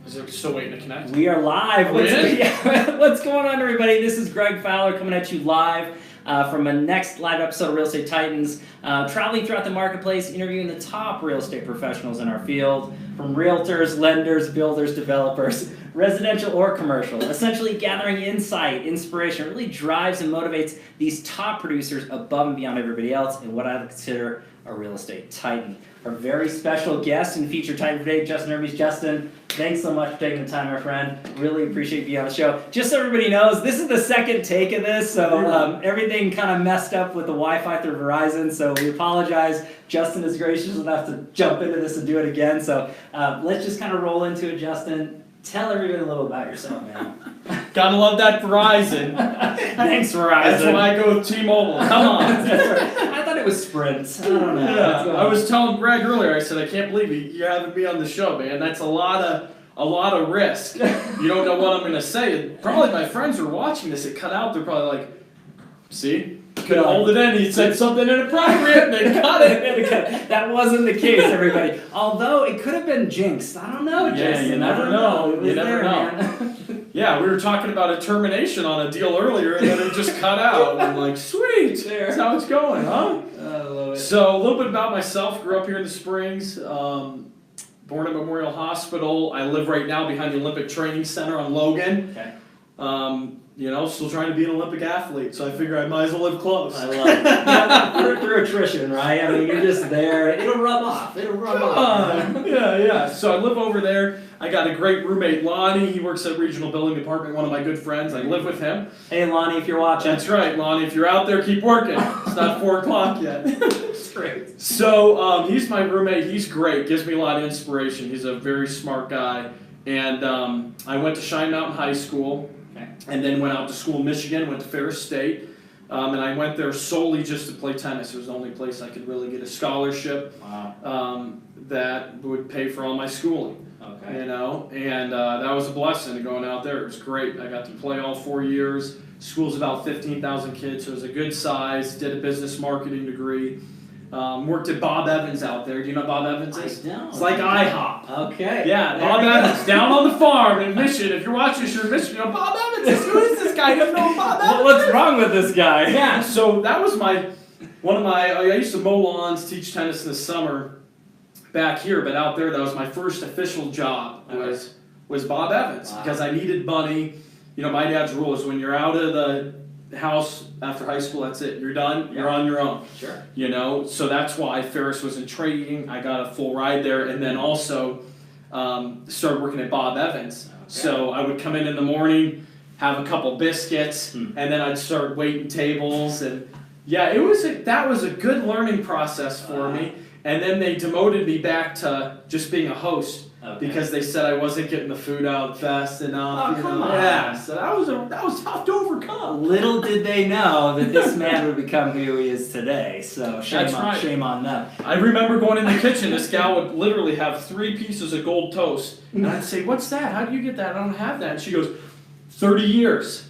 Is it still waiting to connect? We are live. Yeah. What's going on, everybody? This is Greg Fowler coming at you live from a next live episode of Real Estate Titans, traveling throughout the marketplace, interviewing the top real estate professionals in our field, from realtors, lenders, builders, developers, residential or commercial, essentially gathering insight, inspiration, really drives and motivates these top producers above and beyond everybody else in what I would consider a real estate titan. Our very special guest and featured titan today, Justin Hermes. Justin, thanks so much for taking the time, my friend. Really appreciate you being on the show. Just so everybody knows, this is the second take of this, so everything kind of messed up with the Wi-Fi through Verizon, so we apologize. Justin is gracious enough to jump into this and do it again, so let's just kind of roll into it, Justin. Tell everybody a little about yourself, man. Gotta love that Verizon. Thanks, Verizon. That's why I go with T-Mobile. Come on. That's right. I thought it was Sprint. I don't know. Yeah, I was telling Greg earlier, I said, I can't believe you're having me on the show, man. That's a lot of risk. You don't know what I'm going to say. Probably my friends are watching this. It cut out. They're probably like, see? Couldn't hold it in. He said something inappropriate and they cut it. That wasn't the case, everybody. Although it could have been jinxed. I don't know, Justin. Yeah, you never know. You never know. Man. Yeah, we were talking about a termination on a deal earlier and then it just cut out. And I'm like, sweet. That's how it's going, huh? I love it. So a little bit about myself. Grew up here in the Springs. Born at Memorial Hospital. I live right now behind the Olympic Training Center on Logan. Okay. You know, still trying to be an Olympic athlete, so I figure I might as well live close. I love it. Through attrition, right? I mean, you're just there. It'll rub off. Come on. Yeah. So I live over there. I got a great roommate, Lonnie. He works at Regional Building Department, one of my good friends. I live with him. Hey, Lonnie, if you're watching. That's right, Lonnie. If you're out there, keep working. It's not 4 o'clock yet. It's great. So he's my roommate. He's great. Gives me a lot of inspiration. He's a very smart guy. And I went to Cheyenne Mountain High School. And then went out to school in Michigan, went to Ferris State, and I went there solely just to play tennis. It was the only place I could really get a scholarship that would pay for all my schooling. Okay. You know, and that was a blessing going out there. It was great. I got to play all 4 years. School's about 15,000 kids, so it was a good size. Did a business marketing degree. Worked at Bob Evans out there. Do you know Bob Evans is? I don't. It's like IHOP. Okay. Yeah, Bob Evans, down on the farm in Michigan. If you're watching this, you're in Michigan. You know, Bob Evans, who is this guy? You don't know Bob Evans? What's wrong with this guy? Yeah, so that was I used to mow lawns, teach tennis in the summer back here, but out there, that was my first official job was Bob Evans because I needed money. You know, my dad's rule is when you're out of the house after high school, that's it. You're done. You're on your own. Sure. You know, so that's why Ferris was in trading. I got a full ride there, and then also started working at Bob Evans. Okay. So I would come in the morning, have a couple biscuits, and then I'd start waiting tables, and yeah, that was a good learning process for me. And then they demoted me back to just being a host. Okay. Because they said I wasn't getting the food out fast enough. Oh, come on. Yeah, so that was tough to overcome. Little did they know that this man would become who he is today. So shame on them. I remember going in the kitchen. This gal would literally have 3 pieces of gold toast, and I'd say, "What's that? How do you get that? I don't have that." And she goes, 30 years.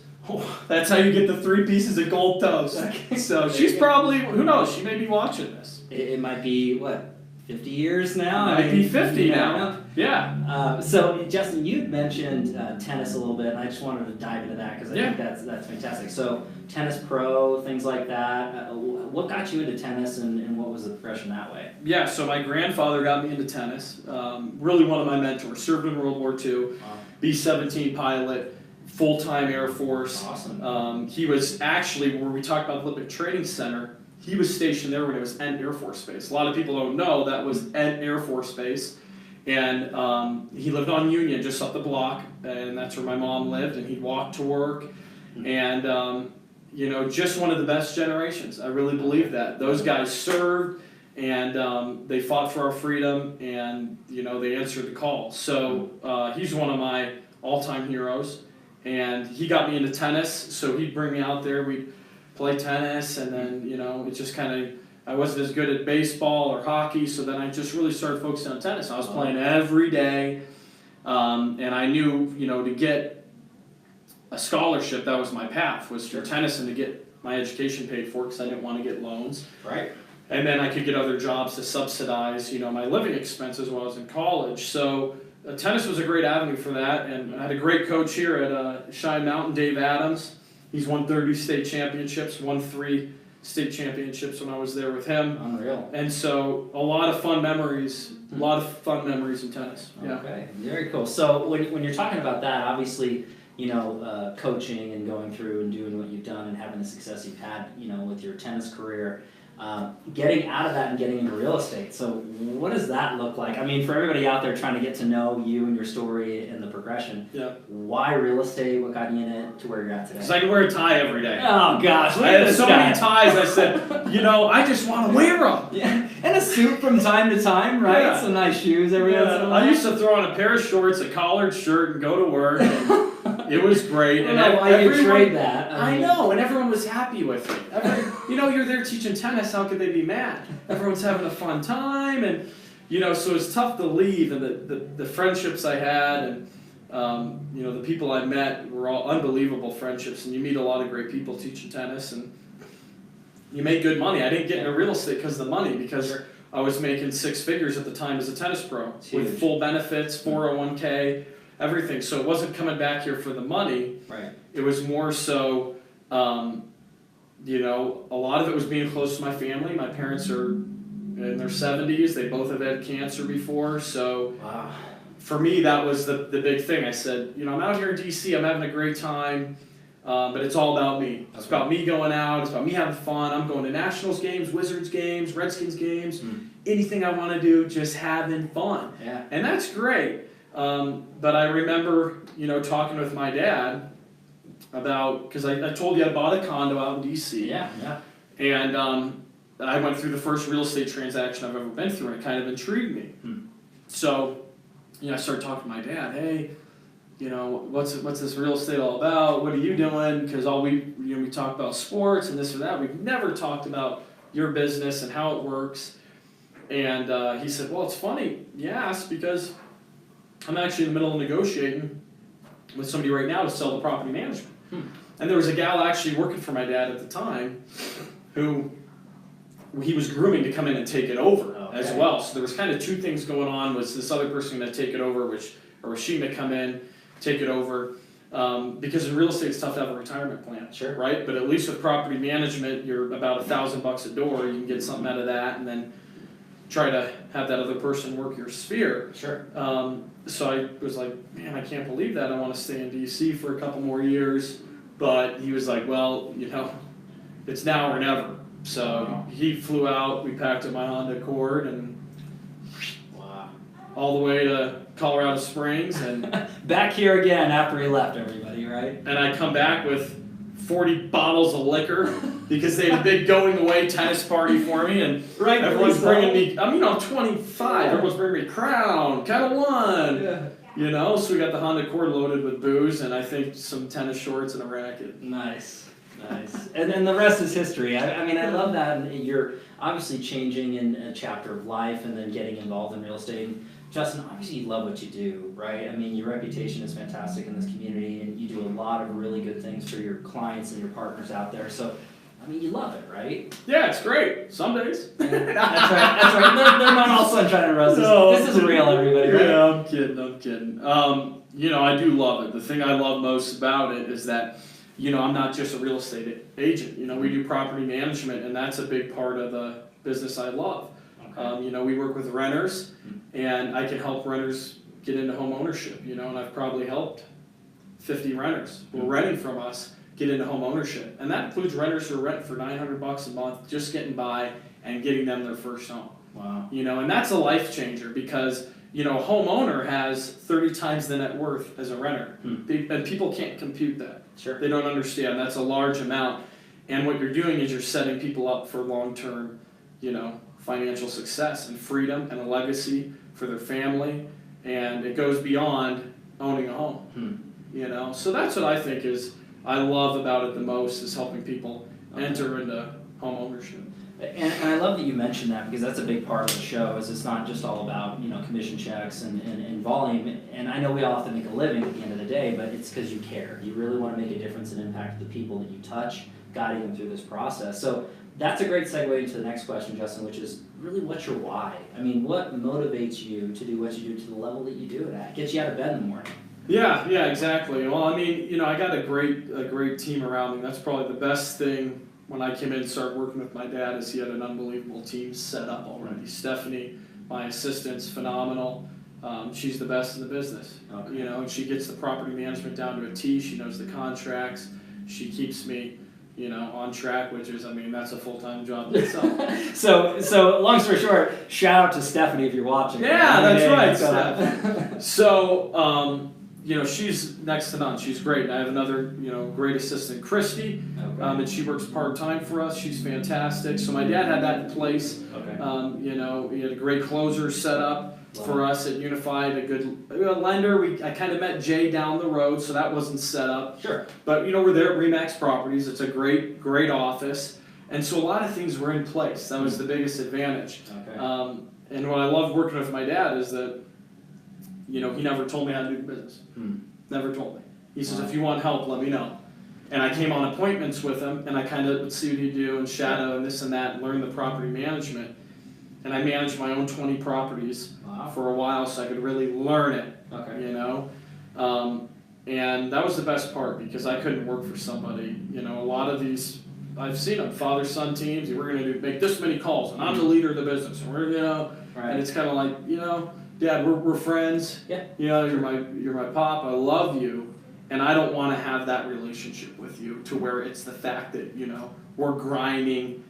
That's how you get the 3 pieces of gold toast. Okay. So she's probably, who knows? She may be watching this. It might be what? 50 years now? It might be 50 now. Yeah. So, Justin, you mentioned tennis a little bit, and I just wanted to dive into that because I think that's fantastic. So, tennis pro, things like that. What got you into tennis, and what was the progression that way? Yeah, so my grandfather got me into tennis. Really one of my mentors. Served in World War II. Wow. B-17 pilot, full-time Air Force. Awesome. He was actually, where we talked about the Olympic Training Center, he was stationed there when it was Ent Air Force Base. A lot of people don't know that was Ent Air Force Base. And he lived on Union, just up the block, and that's where my mom lived, and he'd walk to work. And, you know, just one of the best generations. I really believe that. Those guys served, and they fought for our freedom, and, you know, they answered the call. So he's one of my all-time heroes, and he got me into tennis, so he'd bring me out there. We'd play tennis, and then, you know, it just kind of, I wasn't as good at baseball or hockey, so then I just really started focusing on tennis. I was playing every day, and I knew, you know, to get a scholarship, that was my path, was for tennis and to get my education paid for, because I didn't want to get loans. Right. And then I could get other jobs to subsidize, you know, my living expenses while I was in college. So tennis was a great avenue for that, and I had a great coach here at Cheyenne Mountain, Dave Adams. He's won 30 state championships, won 3 state championships when I was there with him. Unreal. And so a lot of fun memories in tennis. Yeah. Okay, very cool. So when you're talking about that, obviously, coaching and going through and doing what you've done and having the success you've had, with your tennis career, getting out of that and getting into real estate. So what does that look like? I mean, for everybody out there trying to get to know you and your story and the progression, why real estate? What got you in it to where you're at today? Because I can wear a tie every day. Oh gosh, I had so many ties. I said, I just want to wear them. Yeah, and a suit from time to time, right? Yeah. Some nice shoes every once in a while. I used to throw on a pair of shorts, a collared shirt, and go to work. And it was great. I don't know why you trade that. I know, and everyone was happy with me. You're there teaching tennis. How could they be mad? Everyone's having a fun time, and so it's tough to leave. And the friendships I had, and the people I met were all unbelievable friendships. And you meet a lot of great people teaching tennis, and you make good money. I didn't get into real estate because of the money, because I was making 6 figures at the time as a tennis pro with full benefits, 401k, everything. So it wasn't coming back here for the money. Right. It was more so, a lot of it was being close to my family. My parents are in their 70s. They both have had cancer before. So for me, that was the big thing. I said, I'm out here in D.C. I'm having a great time. But it's all about me. It's about me going out. It's about me having fun. I'm going to Nationals games, Wizards games, Redskins games, anything I want to do, just having fun. Yeah. And that's great. But I remember, talking with my dad about, because I told you I bought a condo out in D.C. Yeah, yeah. And I went through the first real estate transaction I've ever been through, and it kind of intrigued me. So, I started talking to my dad, hey, what's this real estate all about? What are you doing? Because we talk about sports and this or that. We've never talked about your business and how it works. And he said, well, it's funny you asked, because I'm actually in the middle of negotiating with somebody right now to sell the property management. And there was a gal actually working for my dad at the time who he was grooming to come in and take it over as well. So there was kind of 2 things going on. Was this other person going to take it over, or was she going to come in, take it over? Because in real estate, it's tough to have a retirement plan, right? But at least with property management, you're about $1,000 a door. You can get something out of that, and then try to have that other person work your sphere. Sure. So I was like, man, I can't believe that. I want to stay in D.C. for a couple more years. But he was like, well, it's now or never. So he flew out. We packed up my Honda Accord and all the way to Colorado Springs, and back here again after he left everybody, right? And I come back with 40 bottles of liquor because they had a big going away tennis party for me, and everyone's bringing me. I'm 25. Everyone's bringing me Crown, Kettle One. Yeah. So we got the Honda Accord loaded with booze, and I think some tennis shorts and a racket. Nice. And then the rest is history. I love that. And you're obviously changing in a chapter of life and then getting involved in real estate. And Justin, obviously you love what you do, right? Your reputation is fantastic in this community, and you do a lot of really good things for your clients and your partners out there. So, you love it, right? Yeah, it's great. Some days. That's right. They're not all sunshine and roses. No, this is real, everybody, right? Yeah, I'm kidding. I do love it. The thing I love most about it is that, I'm not just a real estate agent. We do property management, and that's a big part of the business I love. Okay. We work with renters, and I can help renters get into home ownership, and I've probably helped 50 renters who are renting from us get into home ownership. And that includes renters who are renting for $900 a month, just getting by and getting them their first home. Wow. And that's a life changer, because, a homeowner has 30 times the net worth as a renter. And people can't compute that. Sure. They don't understand. That's a large amount. And what you're doing is you're setting people up for long-term, financial success and freedom and a legacy for their family. And it goes beyond owning a home. So that's what I think I love about it the most, is helping people enter into home ownership. And I love that you mentioned that, because that's a big part of the show. Is it's not just all about commission checks and volume. And I know we all have to make a living at the end of the day, but it's because you care. You really want to make a difference and impact the people that you touch, guiding them through this process. So that's a great segue into the next question, Justin, which is really what's your why? I mean, what motivates you to do what you do to the level that you do it at? Gets you out of bed in the morning. Yeah, exactly. Well, I mean, I got a great team around me. That's probably the best thing when I came in and started working with my dad is he had an unbelievable team set up already. Stephanie, my assistant's phenomenal. She's the best in the business. Okay. And she gets the property management down to a T. She knows the contracts. She keeps me, on track, which is, that's a full-time job in itself. So long story short, shout out to Stephanie if you're watching. Yeah, that's right, Steph. So, she's next to none. She's great. And I have another, great assistant, Christy, Okay. and she works part-time for us. She's fantastic. So my dad had that in place. Okay. He had a great closer set up for us at Unified, a good lender. I kind of met Jay down the road, so that wasn't set up. Sure. But, we're there at Remax Properties. It's a great office. And so a lot of things were in place. That was the biggest advantage. Okay. And what I loved working with my dad is that, he never told me how to do business. Never told me. He says, if you want help, let me know. And I came on appointments with him, and I kind of would see what he'd do and shadow and this and that and learn the property management. And I managed my own 20 properties for a while so I could really learn it, Okay. And that was the best part because I couldn't work for somebody. A lot of these, I've seen them, father-son teams, we're going to make this many calls, and I'm the leader of the business. And we're, Right. and it's kind of like, Dad, we're friends. Yeah. You're my pop. I love you, and I don't want to have that relationship with you to where it's the fact that we're grinding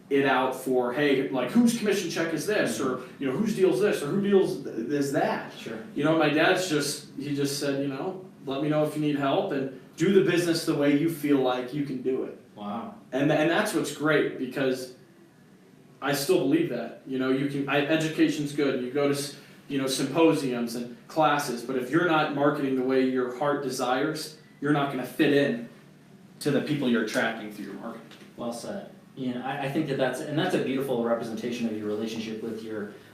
it out for like whose commission check is this, or whose deal's this, or who deals is that. Sure. My dad's he just said let me know if you need help and do the business the way you feel like you can do it. Wow. And that's what's great because I still believe that education's good. You go to symposiums and classes, but if you're not marketing the way your heart desires, you're not going to fit in to the people you're attracting through your marketing. Well said. I think that's a beautiful representation of your relationship with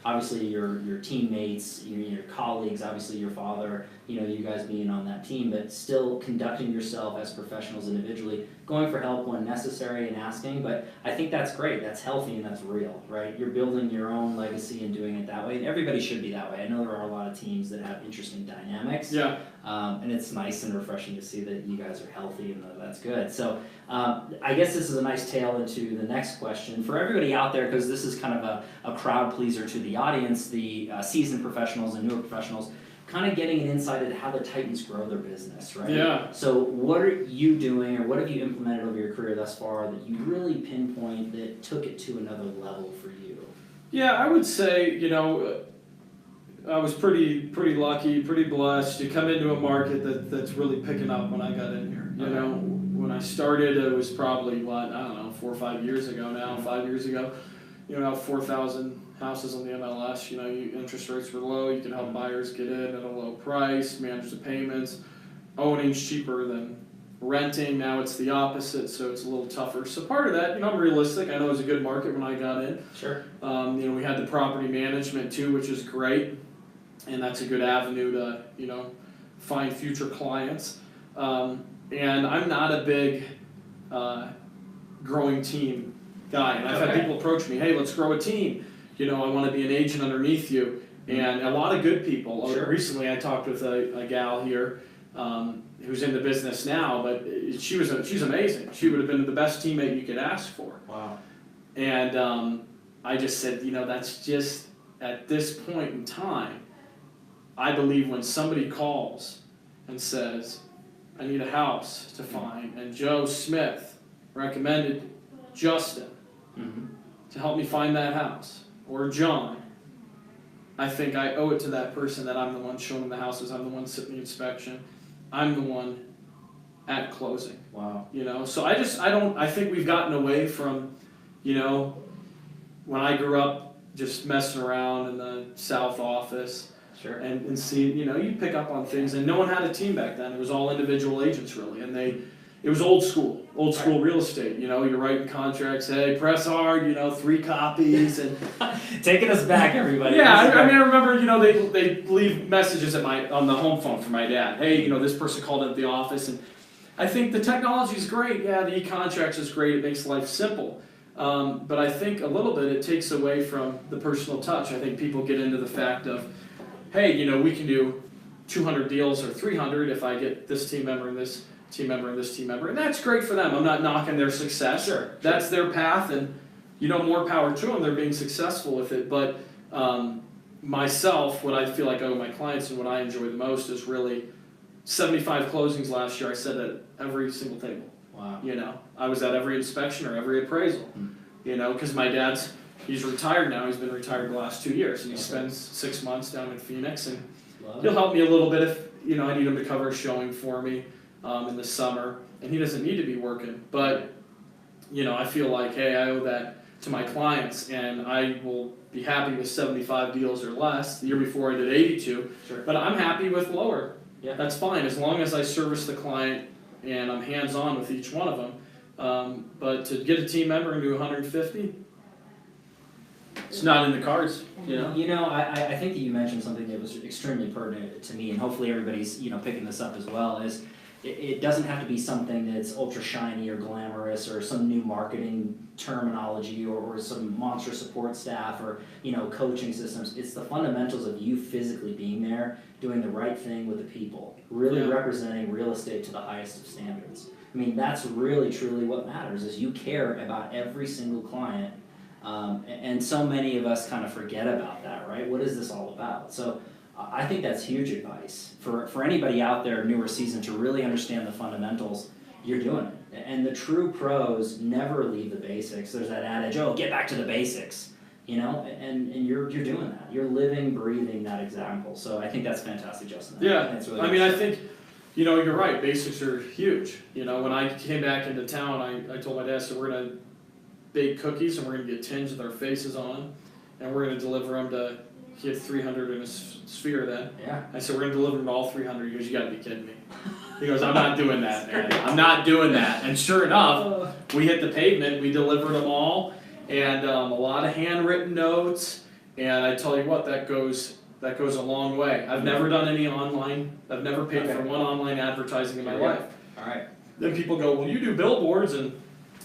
obviously your teammates, your colleagues, obviously your father, you guys being on that team, but still conducting yourself as professionals individually, going for help when necessary and asking. But I think that's great. That's healthy and that's real, right? You're building your own legacy and doing it that way. And everybody should be that way. I know there are a lot of teams that have interesting dynamics. Yeah. And it's nice and refreshing to see that you guys are healthy and that's good. So I guess this is a nice tail into the next question. For everybody out there, because this is kind of a crowd pleaser to the audience, the seasoned professionals and newer professionals, kind of getting an insight into how the Titans grow their business, right? Yeah. So what are you doing or what have you implemented over your career thus far that you really pinpoint that took it to another level for you? Yeah, I would say, I was pretty lucky, pretty blessed to come into a market that's really picking up when I got in here. When I started, it was probably 4 or 5 years ago now, 5 years ago. Now 4,000 houses on the MLS. Interest rates were low. You can help buyers get in at a low price, manage the payments. Owning's cheaper than renting. Now it's the opposite, so it's a little tougher. So part of that, I'm realistic. I know it was a good market when I got in. Sure. We had the property management too, which is great. And that's a good avenue to, find future clients. And I'm not a big growing team guy. And I've had people approach me, hey, let's grow a team. I want to be an agent underneath you. And a lot of good people. Sure. Recently I talked with a gal here who's in the business now, but she's amazing. She would have been the best teammate you could ask for. Wow. And I just said, that's just, at this point in time, I believe when somebody calls and says, I need a house to find, and Joe Smith recommended Justin to help me find that house, or John, I think I owe it to that person that I'm the one showing them the houses, I'm the one sitting the inspection, I'm the one at closing. Wow. So I think we've gotten away from, when I grew up just messing around in the South office. Sure. And see, you pick up on things, and no one had a team back then. It was all individual agents, really, and it was old school real estate. You're writing contracts, hey, press hard, 3 copies, and taking us back, everybody. Yeah, I remember, they leave messages on the home phone for my dad. Hey, this person called into the office, and I think the technology is great. Yeah, the e-contracts is great. It makes life simple. But I think a little bit it takes away from the personal touch. I think people get into the fact of, hey, we can do 200 deals or 300 if I get this team member and this team member and this team member, and that's great for them. I'm not knocking their success. Sure. That's their path, and more power to them. They're being successful with it. But myself, what I feel like I owe my clients and what I enjoy the most is really 75 closings last year. I said at every single table. Wow. I was at every inspection or every appraisal. Because my dad's, he's retired now. He's been retired the last 2 years, and he spends 6 months down in Phoenix, and he'll help me a little bit if I need him to cover a showing for me in the summer, and he doesn't need to be working. But I feel like, hey, I owe that to my clients, and I will be happy with 75 deals or less. The year before I did 82, Sure. but I'm happy with lower. Yeah. That's fine as long as I service the client and I'm hands-on with each one of them. But to get a team member and do 150, it's not in the cards. I think that you mentioned something that was extremely pertinent to me, and hopefully everybody's picking this up as well. Is it doesn't have to be something that's ultra shiny or glamorous or some new marketing terminology or some monster support staff or coaching systems. It's the fundamentals of you physically being there, doing the right thing with the people, really representing real estate to the highest of standards. I mean, that's really truly what matters. Is you care about every single client. And so many of us kind of forget about that, right? What is this all about? So I think that's huge advice for anybody out there, new or seasoned, to really understand the fundamentals. You're doing it. And the true pros never leave the basics. There's that adage, get back to the basics, and you're doing that. You're living, breathing that example. So I think that's fantastic, Justin. Yeah, that's really I think, you're right. Basics are huge. When I came back into town, I told my dad, so we're going to bake cookies and we're going to get tins with our faces on them, and we're going to deliver them to, he had 300 in a sphere then. Yeah. I said, we're going to deliver them to all 300. He goes, you got to be kidding me. He goes, I'm not doing that, man. I'm not doing that. And sure enough, we hit the pavement, we delivered them all, and a lot of handwritten notes, and I tell you what, that goes a long way. I've never done any online, I've never paid for one online advertising in my life. All right. Then people go, well, you do billboards and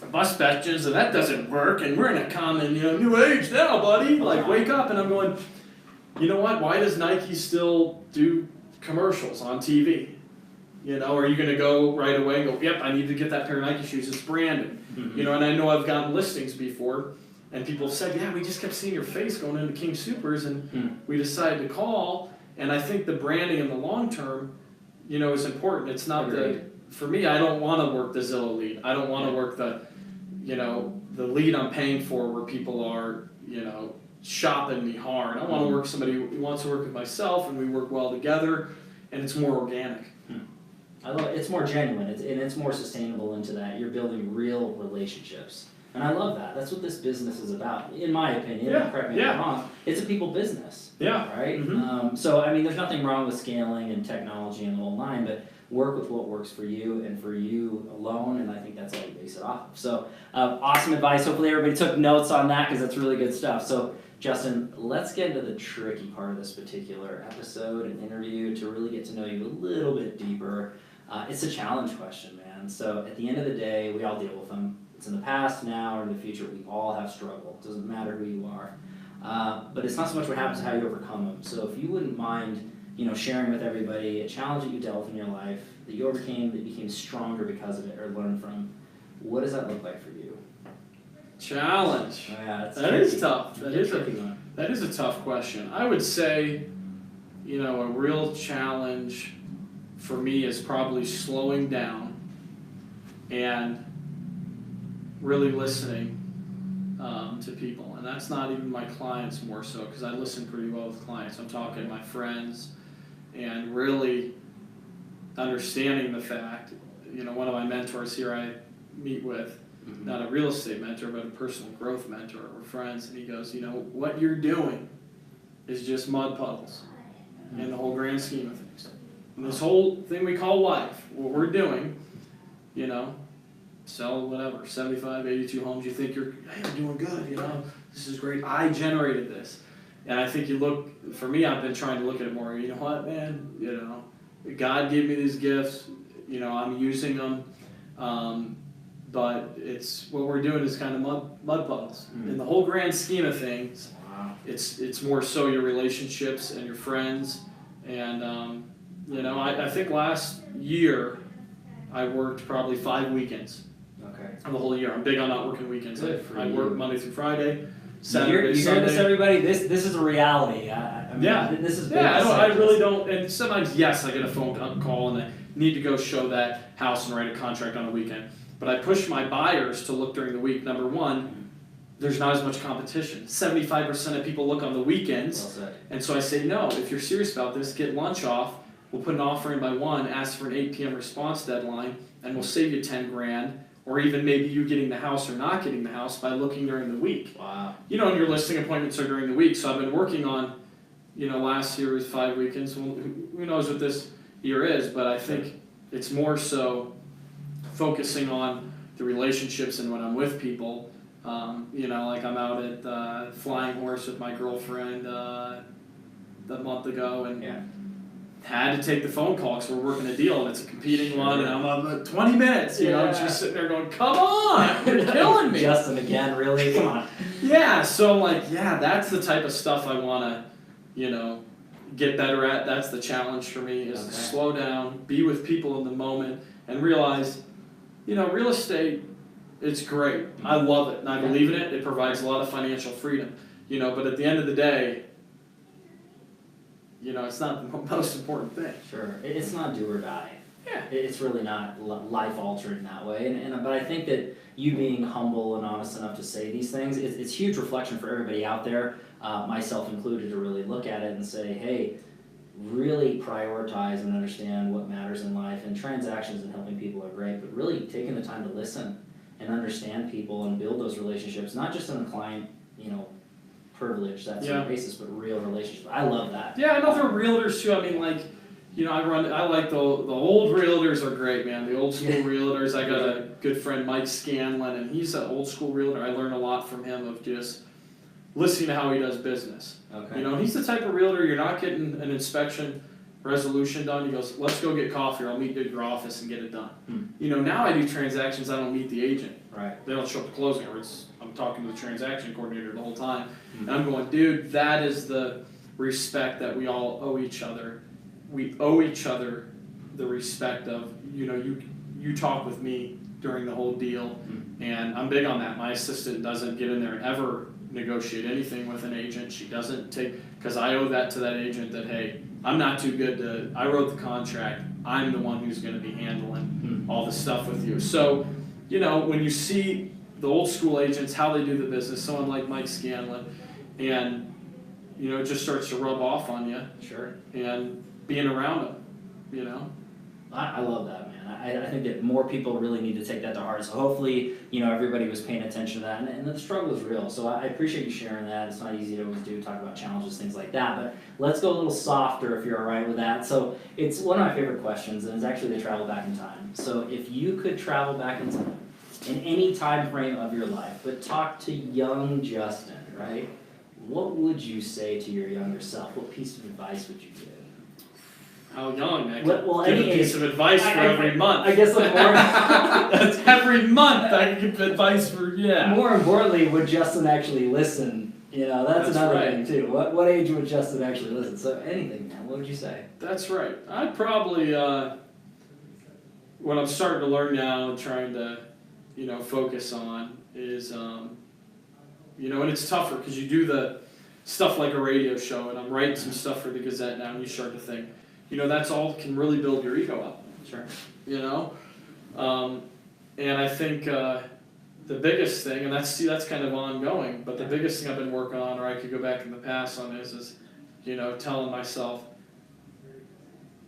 bus benches, and that doesn't work, and we're in a common, new age now, buddy. Like, wake up. And I'm going, you know what? Why does Nike still do commercials on TV? Are you going to go right away and go, yep, I need to get that pair of Nike shoes. It's branded. Mm-hmm. And I know I've gotten listings before, and people have said, yeah, we just kept seeing your face going into King Supers, and we decided to call. And I think the branding in the long term, is important. It's not for me, I don't want to work the Zillow lead. I don't want to work the lead I'm paying for where people are, shopping me hard. I want to work somebody who wants to work with myself, and we work well together, and it's more organic. I love it. It's more genuine, and it's more sustainable into that. You're building real relationships. And I love that. That's what this business is about, in my opinion. Correct me if I'm wrong. It's a people business. Yeah. Right? Mm-hmm. So, there's nothing wrong with scaling and technology and the whole line, but work with what works for you and for you alone, and I think that's all you base it off of. So, awesome advice. Hopefully everybody took notes on that, because that's really good stuff. So, Justin, let's get into the tricky part of this particular episode and interview to really get to know you a little bit deeper. It's a challenge question, man. So at the end of the day, we all deal with them. It's in the past, now, or in the future. We all have struggle. It doesn't matter who you are. But it's not so much what happens, how you overcome them. So if you wouldn't mind, sharing with everybody a challenge that you dealt with in your life, that you overcame, that you became stronger because of it, or learned from, what does that look like for you? Challenge. Yeah, that is tough. That is a tough question. I would say, a real challenge for me is probably slowing down and really listening to people. And that's not even my clients more so, because I listen pretty well with clients. I'm talking to my friends and really understanding the fact, one of my mentors here I meet with, not a real estate mentor, but a personal growth mentor. We're friends, and he goes, what you're doing is just mud puddles in the whole grand scheme of things. And this whole thing we call life, what we're doing, sell whatever, 75, 82 homes, you think you're doing good, this is great. I generated this. And I think for me, I've been trying to look at it more, what, man, God gave me these gifts, I'm using them. but it's what we're doing is kind of mud puddles. In the whole grand scheme of things, Wow. it's more so your relationships and your friends. And I think last year I worked probably 5 weekends Okay. the whole year. I'm big on not working weekends. Good for I you. work Monday through Friday, You Saturday, hear Sunday. this, everybody? This is a reality. I mean, Yeah. This is Yeah, business. I really don't. And sometimes, yes, I get a phone call and I need to go show that house and write a contract on the weekend. But I push my buyers to look during the week. Number one, there's not as much competition. 75% of people look on the weekends. Well said. And so I say, no, if you're serious about this, get lunch off. We'll put an offer in by 1, ask for an 8 p.m. response deadline, and we'll save you 10 grand. Or even maybe you getting the house or not getting the house by looking during the week. Wow. And your listing appointments are during the week. So I've been working on, last year was 5 weekends. Well, who knows what this year is, but I think it's more so focusing on the relationships and when I'm with people. Like I'm out at Flying Horse with my girlfriend a month ago and had to take the phone call because we're working a deal and it's a competing one and I'm on 20 minutes, just sitting there going, come on, you're killing me. Justin again, really? Come on. Yeah, so that's the type of stuff I want to, get better at. That's the challenge for me is to slow down, be with people in the moment and realize, real estate, it's great. I love it and I believe in it. It provides a lot of financial freedom, but at the end of the day, it's not the most important thing. Sure. It's not do or die. Yeah. It's really not life altering in that way. But I think that you being humble and honest enough to say these things, it's huge reflection for everybody out there, myself included, to really look at it and say, hey, really prioritize and understand what matters in life. And transactions and helping people are great, but really taking the time to listen and understand people and build those relationships, not just on a client, privilege, that sort of basis, but real relationships. I love that. Yeah, and other realtors too. I mean, I like the old realtors are great, man. The old school realtors. I got a good friend, Mike Scanlon, and he's an old school realtor. I learned a lot from him of just listening to how he does business. Okay. He's the type of realtor you're not getting an inspection resolution done. He goes, let's go get coffee, or I'll meet you at your office and get it done. Now I do transactions. I don't meet the agent. Right. They don't show up to closing, or I'm talking to the transaction coordinator the whole time. And I'm going, dude, that is the respect that we all owe each other. We owe each other the respect of, you talk with me during the whole deal. And I'm big on that. My assistant doesn't get in there and ever negotiate anything with an agent. She doesn't because I owe that to that agent that, hey, I'm not too good I wrote the contract. I'm the one who's going to be handling all the stuff with you. So, when you see the old school agents, how they do the business, someone like Mike Scanlon, and, it just starts to rub off on you. Sure. And being around them, I love that, man. I think that more people really need to take that to heart. So hopefully, everybody was paying attention to that. And the struggle is real. So I appreciate you sharing that. It's not easy to always talk about challenges, things like that. But let's go a little softer if you're all right with that. So it's one of my favorite questions, and it's actually the travel back in time. So if you could travel back in time, in any time frame of your life, but talk to young Justin, right? What would you say to your younger self? What piece of advice would you give? how young I could give any a piece of advice for every month. I guess like more. That's every month I can give advice for, More importantly, would Justin actually listen? That's another thing too. What age would Justin actually listen? So anything, man. What would you say? That's right. I'd probably, what I'm starting to learn now and trying to, focus on is, and it's tougher because you do the stuff like a radio show, and I'm writing some stuff for the Gazette now, and you start to think, that's all can really build your ego up. Sure. And I think the biggest thing, and that's kind of ongoing, but the biggest thing I've been working on, or I could go back in the past on is telling myself,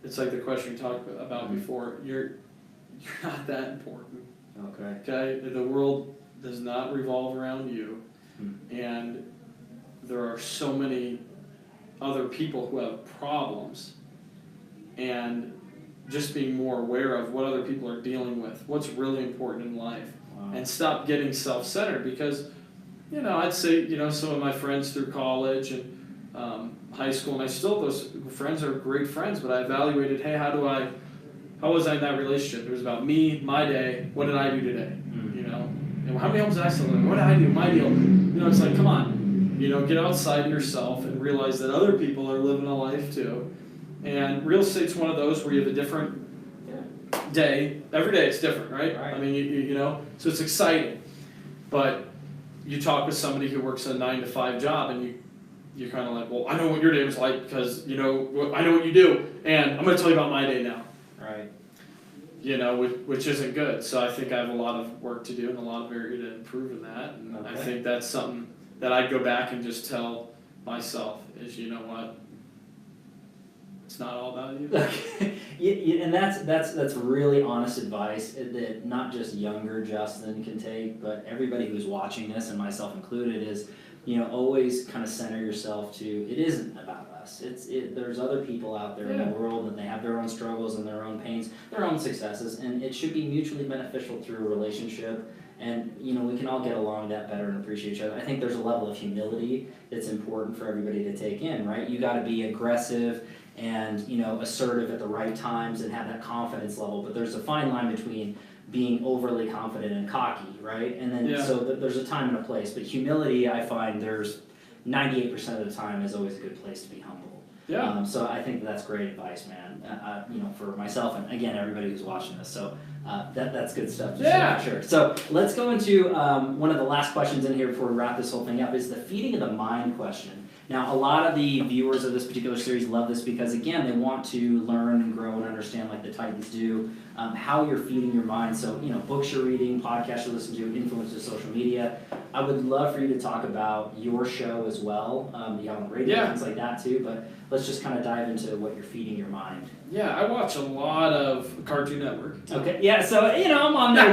it's like the question you talked about before, you're not that important. Okay? The world does not revolve around you, and there are so many other people who have problems, and just being more aware of what other people are dealing with, what's really important in life, and stop getting self-centered because, I'd say, some of my friends through college and high school, and those friends are great friends, but I evaluated, hey, how do how was I in that relationship? It was about me, my day, what did I do today? You know, and how many homes did I sell? What did I do? My deal. You know, it's like, come on, you know, get outside yourself and realize that other people are living a life too. And real estate's one of those where you have a different day. Every day it's different, right? I mean, you know, so it's exciting. But you talk with somebody who works a 9-to-5 job, and you're kind of like, well, I know what your day was like because, you know, I know what you do, and I'm going to tell you about my day now. Right. You know, which isn't good. So I think I have a lot of work to do and a lot of area to improve in that. And I think that's something that I'd go back and just tell myself is, you know what, it's not all about you. And that's really honest advice that not just younger Justin can take, but everybody who's watching this, and myself included, is, you know, always kind of center yourself to, it isn't about us. There's other people out there in the world, and they have their own struggles and their own pains, their own successes, and it should be mutually beneficial through a relationship. And, you know, we can all get along that better and appreciate each other. I think there's a level of humility that's important for everybody to take in, right? You got to be aggressive and, you know, assertive at the right times and have that confidence level. But there's a fine line between being overly confident and cocky, right? And then so there's a time and a place. But humility, I find there's 98% of the time is always a good place to be humble. Yeah. So I think that's great advice, man. You know, for myself and again everybody who's watching this. So that's good stuff. To say for sure. So let's go into one of the last questions in here before we wrap this whole thing up. Is the feeding of the mind question. Now, a lot of the viewers of this particular series love this because, again, they want to learn and grow and understand, like the Titans do, how you're feeding your mind. So, you know, books you're reading, podcasts you listen to, influencers, social media. I would love for you to talk about your show as well. You have on radio, things like that too, but let's just kind of dive into what you're feeding your mind. Yeah, I watch a lot of Cartoon Network. Okay, yeah, so, you know, I'm on there too.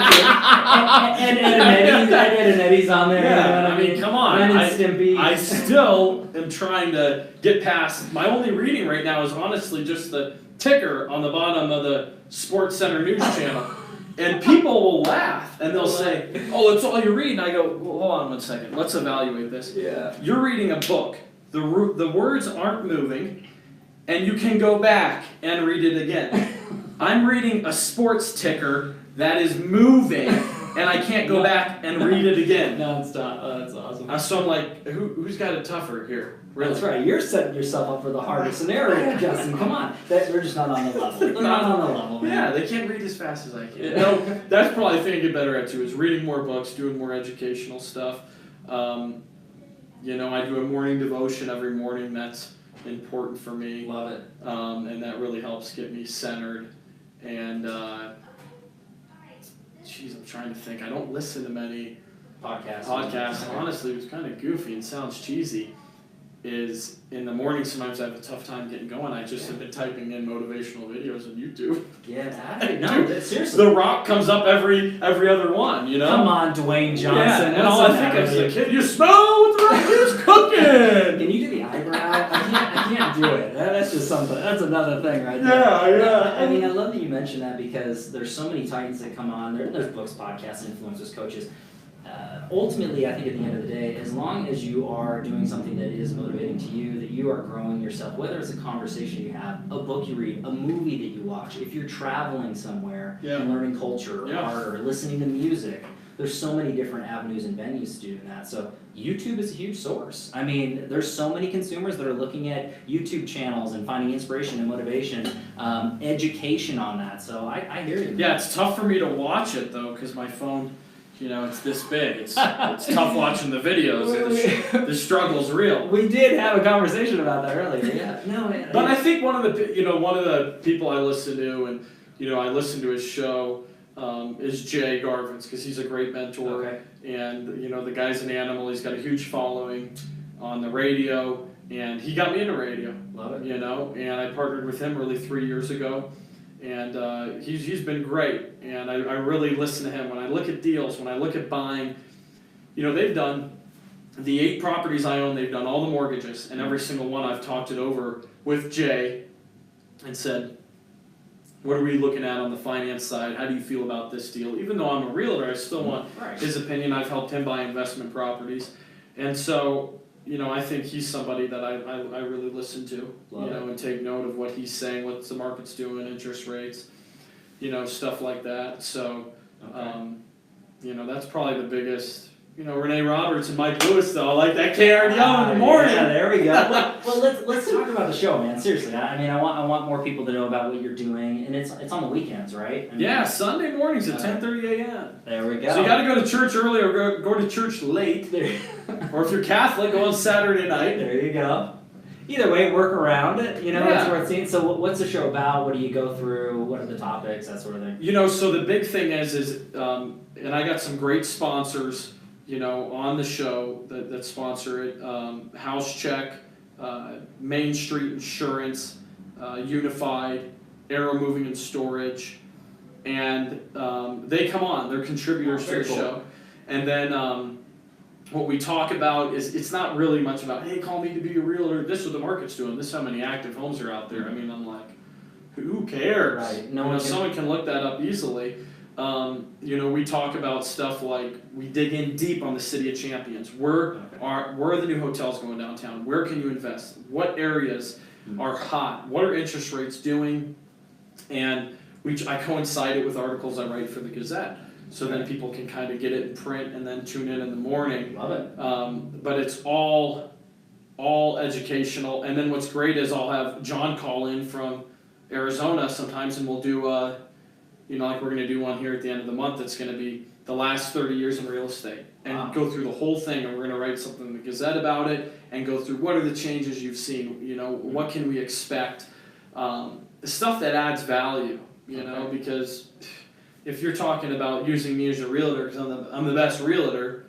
Ed and Eddie's on there. Yeah, you know, I mean, come on. Ren and Stimpy. I still am trying to get past, my only reading right now is honestly just the ticker on the bottom of the Sports Center news channel. And people will laugh, and they'll say, oh, it's all you read. And I go, well, hold on one second. Let's evaluate this. Yeah. You're reading a book. The words aren't moving, and you can go back and read it again. I'm reading a sports ticker that is moving, and I can't go back and read it again. Non-stop. Oh, that's awesome. So I'm like, who's got it tougher here? Really? That's right. You're setting yourself up for the hardest scenario, Justin. Come on. We're just not on the level. They're not on the level, man. Yeah, they can't read as fast as I can. Yeah. No, that's probably the thing I get better at too, is reading more books, doing more educational stuff. You know, I do a morning devotion every morning. That's important for me. Love it. And that really helps get me centered. And, geez, I'm trying to think. I don't listen to many podcasts. Honestly, it was kind of goofy and sounds cheesy. Is in the morning sometimes I have a tough time getting going. I just have been typing in motivational videos on YouTube. Yeah, no, seriously. The Rock comes up every other one, you know? Come on, Dwayne Johnson. Yeah, and all I think is, like, kid, you smell what the Rock is cooking! Can you do the eyebrow? I can't do it. That's just something. That's another thing right there. Yeah. I mean, I love that you mentioned that because there's so many Titans that come on. There's books, podcasts, influencers, coaches. Ultimately, I think at the end of the day, as long as you are doing something that is motivating to you, that you are growing yourself, whether it's a conversation you have, a book you read, a movie that you watch, if you're traveling somewhere and learning culture or art or listening to music, there's so many different avenues and venues to do that. So YouTube is a huge source. I mean, there's so many consumers that are looking at YouTube channels and finding inspiration and motivation, education on that. So I hear you. Yeah, it's tough for me to watch it, though, because my phone... You know, it's this big. It's tough watching the videos. The struggle's real. We did have a conversation about that earlier. Yeah. No. But I think one of the people I listen to, and I listen to his show, is Jay Garvin's, because he's a great mentor. Okay. And the guy's an animal. He's got a huge following on the radio, and he got me into radio. Love it. And I partnered with him really 3 years ago. And he's been great, and I really listen to him. When I look at deals, when I look at buying, they've done the 8 properties I own, they've done all the mortgages, and every single one I've talked it over with Jay and said, what are we looking at on the finance side? How do you feel about this deal? Even though I'm a realtor, I still want his opinion. I've helped him buy investment properties. And so... I think he's somebody that I really listen to, and take note of what he's saying, what the market's doing, interest rates. stuff like that. So, Okay. that's probably the biggest. Renee Roberts and Mike Lewis, though. I like that KRDO in the morning. Yeah, there we go. Well, let's talk about the show, man. Seriously, I want more people to know about what you're doing, and it's on the weekends, right? Yeah, Sunday mornings at 10:30 a.m. There we go. So you got to go to church early or go to church late, or if you're Catholic, go on Saturday night. There you go. Either way, work around it. It's worth seeing. So, what's the show about? What do you go through? What are the topics? That sort of thing. So the big thing is, and I got some great sponsors. On the show that sponsor it, House Check, Main Street Insurance, Unified, Arrow Moving and Storage, and they come on. They're contributors to the show. And then what we talk about is it's not really much about, hey, call me to be a realtor. This is what the market's doing. This is how many active homes are out there. I mean, I'm like, who cares? Right. Someone can look that up easily. We talk about stuff like we dig in deep on the City of Champions. Where are the new hotels going downtown? Where can you invest? What areas are hot? What are interest rates doing? And I coincide it with articles I write for the Gazette. So then people can kind of get it in print and then tune in the morning. Love it. But it's all educational. And then what's great is I'll have John call in from Arizona sometimes, and we'll do like we're going to do one here at the end of the month that's going to be the last 30 years in real estate, and go through the whole thing, and we're going to write something in the Gazette about it and go through what are the changes you've seen, what can we expect, stuff that adds value, because if you're talking about using me as a realtor because I'm the best realtor,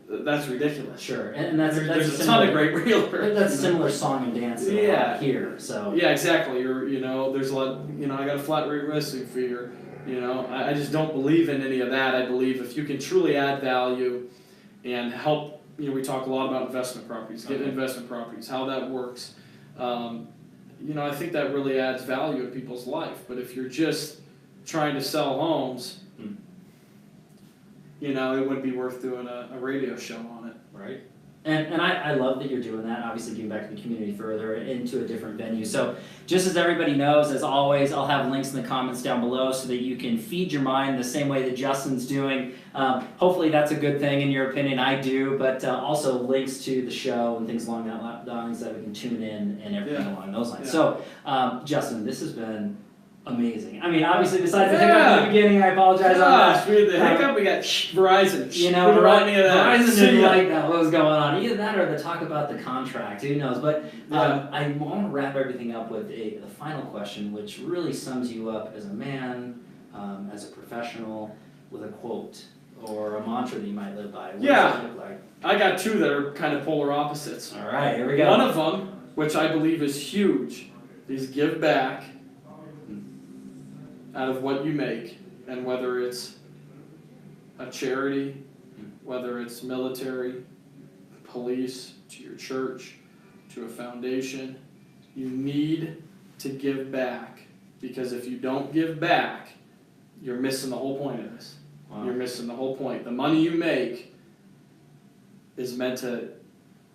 that's ridiculous. Sure, and that's there's a ton of great realtors. That's a similar song and dance that we have here. So yeah, exactly. There's a lot. I got a flat rate listing fee, or I just don't believe in any of that. I believe if you can truly add value and help. We talk a lot about investment properties, getting investment properties, how that works. I think that really adds value in people's life. But if you're just trying to sell homes, it wouldn't be worth doing a radio show on it. Right. And I love that you're doing that, obviously giving back to the community further into a different venue. So just as everybody knows, as always, I'll have links in the comments down below so that you can feed your mind the same way that Justin's doing. Hopefully that's a good thing in your opinion. I do, but also links to the show and things along that lines that we can tune in and everything along those lines. Yeah. So Justin, this has been amazing. I mean, obviously, besides the hiccup at the beginning, I apologize on that. We had the hiccup, we got Verizon. Verizon didn't like that. What was going on? Either that or the talk about the contract. Who knows? But I want to wrap everything up with a final question, which really sums you up as a man, as a professional, with a quote or a mantra that you might live by. What does it look like? I got two that are kind of polar opposites. All right, here we go. One of them, which I believe is huge, is give back out of what you make, and whether it's a charity, whether it's military, police, to your church, to a foundation, you need to give back, because if you don't give back, you're missing the whole point of this. Wow. You're missing the whole point. The money you make is meant to,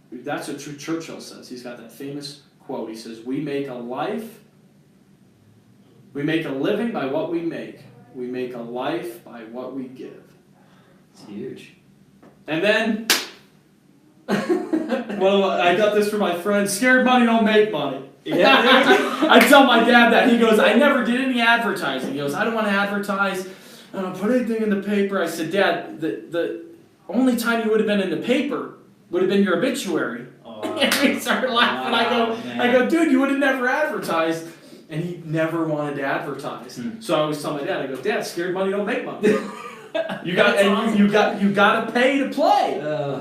that's what Churchill says. He's got that famous quote. He says, we make a living by what we make. We make a life by what we give. It's huge. And then, well, I got this from my friend, scared money don't make money. Yeah. I tell my dad that. He goes, I never did any advertising. He goes, I don't want to advertise. I don't put anything in the paper. I said, Dad, the only time you would have been in the paper would have been your obituary. Oh, and we started laughing. I go, dude, you would have never advertised. And he never wanted to advertise. So I always tell my dad, I go, Dad, scared money don't make money. You got to pay to play.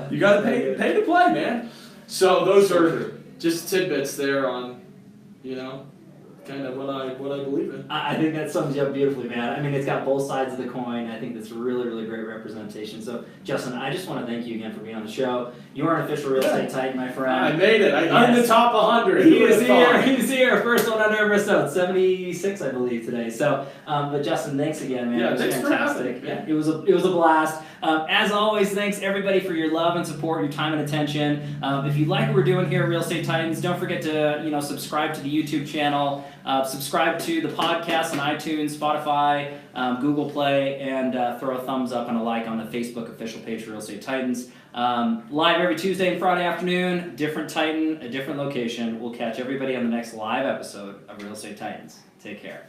You got to pay to play, man. So those are just tidbits there on, kind of what I believe in. I think that sums you up beautifully, man. I mean, it's got both sides of the coin. I think that's really, really great representation. So, Justin, I just want to thank you again for being on the show. You are an official real estate titan, my friend. I made it. I'm the top 100. He's here. First one under episode 76, I believe, today. So, but Justin, thanks again, man. Yeah, it was fantastic. Yeah, it was a blast. As always, thanks everybody for your love and support, your time and attention. If you like what we're doing here at Real Estate Titans, don't forget to subscribe to the YouTube channel. Subscribe to the podcast on iTunes, Spotify, Google Play, and throw a thumbs up and a like on the Facebook official page for Real Estate Titans. Live every Tuesday and Friday afternoon, different Titan, a different location. We'll catch everybody on the next live episode of Real Estate Titans. Take care.